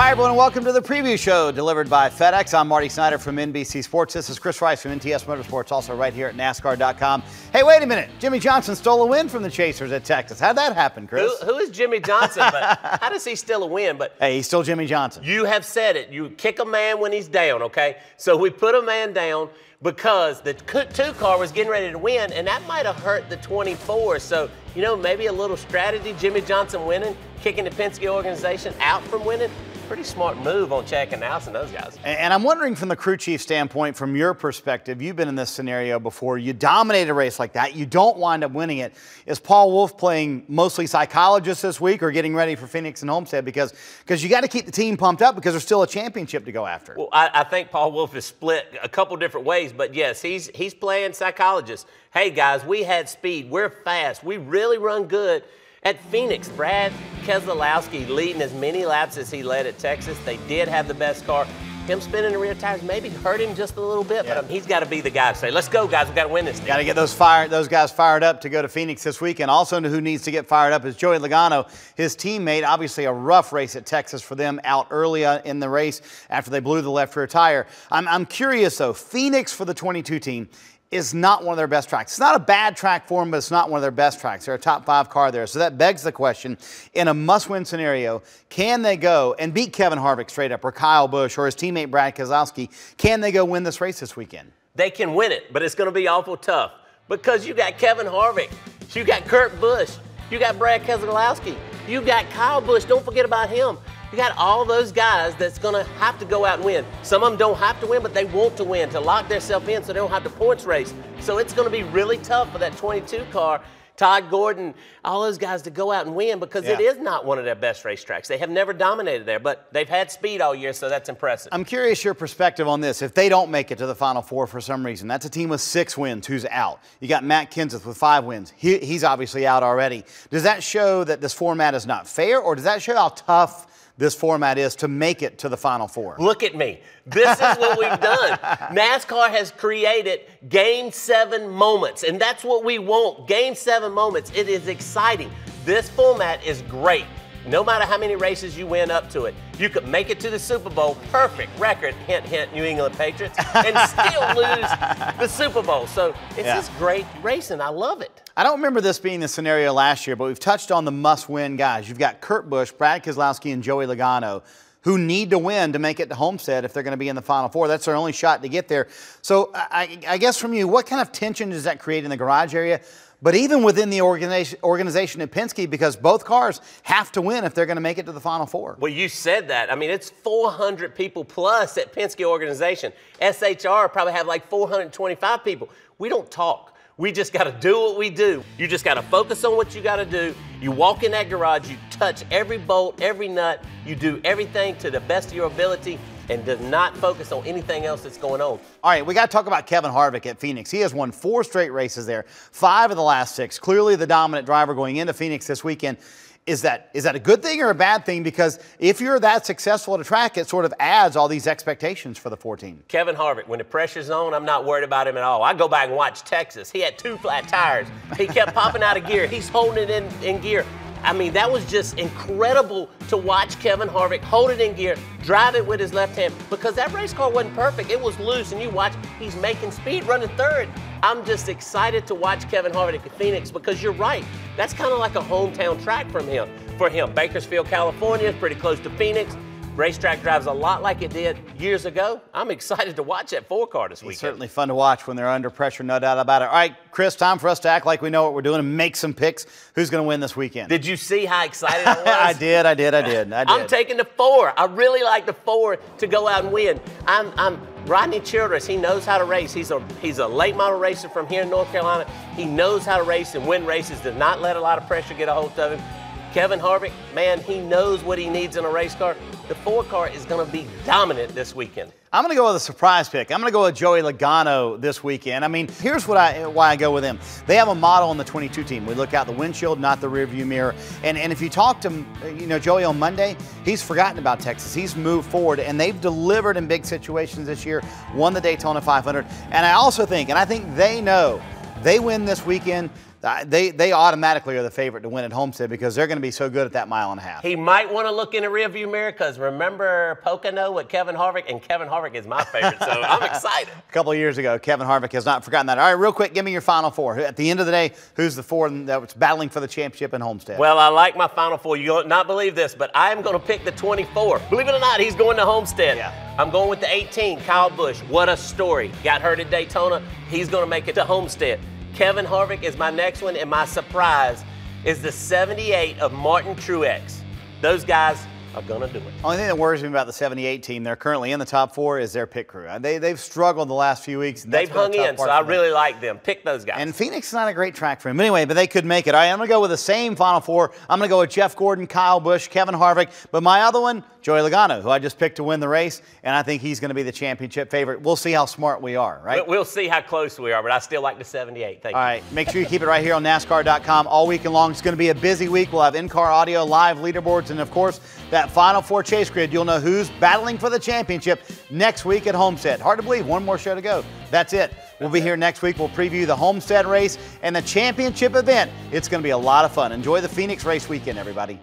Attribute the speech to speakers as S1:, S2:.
S1: Hi, everyone, and welcome to the preview show delivered by FedEx. I'm Marty Snider from NBC Sports. This is Chris Rice from NTS Motorsports, also right here at NASCAR.com. Hey, wait a minute. Jimmie Johnson stole a win from the Chasers at Texas. How'd that happen, Chris?
S2: Who is Jimmie Johnson? But how does he steal a win? But
S1: hey, he's still Jimmie Johnson.
S2: You have said it. You kick a man when he's down, okay? So we put a man down because the 2 car was getting ready to win, and that might have hurt the 24. So, you know, maybe a little strategy. Jimmie Johnson winning, kicking the Penske organization out from winning. Pretty smart move on Chad Knaus and those guys.
S1: And I'm wondering from the crew chief standpoint, from your perspective, you've been in this scenario before. You dominate a race like that. You don't wind up winning it. Is Paul Wolfe playing mostly psychologist this week or getting ready for Phoenix and Homestead? Because you got to keep the team pumped up because there's still a championship to go after.
S2: Well, I think Paul Wolfe is split a couple different ways. But, yes, he's playing psychologist. Hey, guys, we had speed. We're fast. We really run good. At Phoenix, Brad Keselowski leading as many laps as he led at Texas. They did have the best car. Him spinning the rear tires maybe hurt him just a little bit, but he's got to be the guy to say, let's go, guys. We've got to win this thing.
S1: Got to get those guys fired up to go to Phoenix this weekend. Also, who needs to get fired up is Joey Logano, his teammate. Obviously, a rough race at Texas for them, out early in the race after they blew the left rear tire. I'm curious, though. Phoenix for the 22 team is not one of their best tracks. It's not a bad track for them, but it's not one of their best tracks. They're a top 5 car there. So that begs the question, in a must-win scenario, can they go and beat Kevin Harvick straight up, or Kyle Busch, or his teammate Brad Keselowski? Can they go win this race this weekend?
S2: They can win it, but it's going to be awful tough because you got Kevin Harvick, you got Kurt Busch, you got Brad Keselowski, you got Kyle Busch. Don't forget about him. You got all those guys that's going to have to go out and win. Some of them don't have to win, but they want to win to lock themselves in so they don't have to points race. So it's going to be really tough for that 22 car, Todd Gordon, all those guys to go out and win because it is not one of their best racetracks. They have never dominated there, but they've had speed all year, so that's impressive.
S1: I'm curious your perspective on this. If they don't make it to the Final Four for some reason, that's a team with 6 wins who's out. You got Matt Kenseth with 5 wins. He's obviously out already. Does that show that this format is not fair, or does that show how tough this format is to make it to the Final Four?
S2: Look at me. This is what we've done. NASCAR has created Game 7 moments, and that's what we want, Game 7 moments. It is exciting. This format is great. No matter how many races you win up to it, you could make it to the Super Bowl, perfect record, hint, hint, New England Patriots, and still lose the Super Bowl. So it's just great racing. I love it.
S1: I don't remember this being the scenario last year, but we've touched on the must-win guys. You've got Kurt Busch, Brad Keselowski, and Joey Logano, who need to win to make it to Homestead if they're going to be in the Final Four. That's their only shot to get there. So I guess from you, what kind of tension does that create in the garage area? But even within the organization at Penske, because both cars have to win if they're going to make it to the Final Four.
S2: Well, you said that. I mean, it's 400 people plus at Penske organization. SHR probably have like 425 people. We don't talk. We just got to do what we do. You just got to focus on what you got to do. You walk in that garage, you touch every bolt, every nut. You do everything to the best of your ability and does not focus on anything else that's going on.
S1: All right, we got to talk about Kevin Harvick at Phoenix. He has won 4 straight races there, 5 of the last 6. Clearly the dominant driver going into Phoenix this weekend. Is that a good thing or a bad thing? Because if you're that successful at a track, it sort of adds all these expectations for the 14.
S2: Kevin Harvick, when the pressure's on, I'm not worried about him at all. I go back and watch Texas. He had 2 flat tires. He kept popping out of gear. He's holding it in gear. I mean, that was just incredible to watch Kevin Harvick hold it in gear, drive it with his left hand, because that race car wasn't perfect. It was loose, and you watch, he's making speed, running 3rd. I'm just excited to watch Kevin Harvick at Phoenix because you're right. That's kind of like a hometown track for him. Bakersfield, California is pretty close to Phoenix. Racetrack drives a lot like it did years ago. I'm excited to watch that 4-car this weekend.
S1: It's certainly fun to watch when they're under pressure, no doubt about it. All right, Chris, time for us to act like we know what we're doing and make some picks. Who's going to win this weekend?
S2: Did you see how excited I was?
S1: I did.
S2: I'm taking the 4. I really like the 4 to go out and win. I'm Rodney Childress. He knows how to race. He's a late model racer from here in North Carolina. He knows how to race and win races, does not let a lot of pressure get a hold of him. Kevin Harvick, man, he knows what he needs in a race car. The 4-car is going to be dominant this weekend.
S1: I'm going to go with a surprise pick. I'm going to go with Joey Logano this weekend. I mean, here's why I go with him. They have a model on the 22 team. We look out the windshield, not the rearview mirror. And if you talk to Joey on Monday, he's forgotten about Texas. He's moved forward, and they've delivered in big situations this year, won the Daytona 500. And I also think, and I think they know, they win this weekend, they automatically are the favorite to win at Homestead because they're going to be so good at that mile and a half.
S2: He might want to look in the rearview mirror because remember Pocono with Kevin Harvick, and Kevin Harvick is my favorite, so I'm excited.
S1: A couple of years ago, Kevin Harvick has not forgotten that. All right, real quick, give me your Final Four. At the end of the day, who's the four that's battling for the championship in Homestead?
S2: Well, I like my Final Four. You'll not believe this, but I am going to pick the 24. Believe it or not, he's going to Homestead.
S1: Yeah.
S2: I'm going with the 18, Kyle Busch. What a story. Got hurt at Daytona. He's going to make it to Homestead. Kevin Harvick is my next one, and my surprise is the 78 of Martin Truex. Those guys are going to do it.
S1: Only thing that worries me about the 78 team, they're currently in the top four, is their pit crew. They've struggled the last few weeks.
S2: They've hung in, so I really like them. Pick those guys.
S1: And Phoenix is not a great track for him. Anyway, but they could make it. All right, I'm going to go with the same Final Four. I'm going to go with Jeff Gordon, Kyle Busch, Kevin Harvick. But my other one, Joey Logano, who I just picked to win the race, and I think he's going to be the championship favorite. We'll see how smart we are, right?
S2: We'll see how close we are, but I still like the 78. Thank you.
S1: All right, make sure you keep it right here on NASCAR.com all weekend long. It's going to be a busy week. We'll have in-car audio, live leaderboards, and, of course, that Final Four chase grid. You'll know who's battling for the championship next week at Homestead. Hard to believe, one more show to go. That's it. We'll be here next week. We'll preview the Homestead race and the championship event. It's going to be a lot of fun. Enjoy the Phoenix race weekend, everybody.